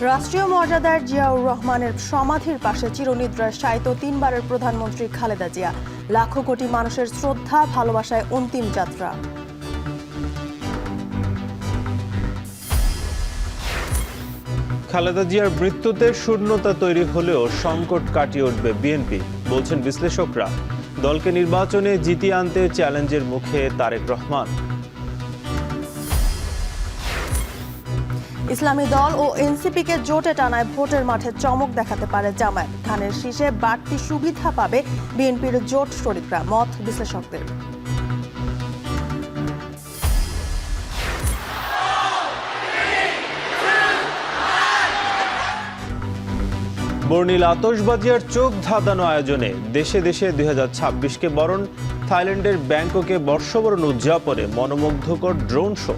রাষ্ট্রীয় মর্যাদার জিয়াউর রহমানের সমাধির পাশে চিরনিদ্রায় শায়িত 3 বারের প্রধানমন্ত্রী খালেদা জিয়া। লাখো কোটি মানুষের শ্রদ্ধা ভালোবাসায় অন্তিম যাত্রা। খালেদা জিয়ার মৃত্যুতে শূন্যতা তৈরি হলেও সংকট কাটিয়ে উঠবে বিএনপি, বলছেন বিশ্লেষকরা। দলকে নির্বাচনে জিতিয়ে আনতে চ্যালেঞ্জের মুখে তারেক রহমান। ইসলামী দল ও এনসিপিকে জোটে টানায় ভোটের মাঠে চমক দেখাতে পারে জামায়াত। ধানের শীষে বাড়তি সুবিধা পাবে বিএনপির জোট শরিকরা, মত বিশ্লেষকদের। বর্ণিল আতশবাজি আর চোখ ধাঁধানো আয়োজনে দেশে দেশে 2026কে বরণ। থাইল্যান্ডের ব্যাংককে বর্ষবরণ উদযাপনে মনোমুগ্ধকর ড্রোন শো।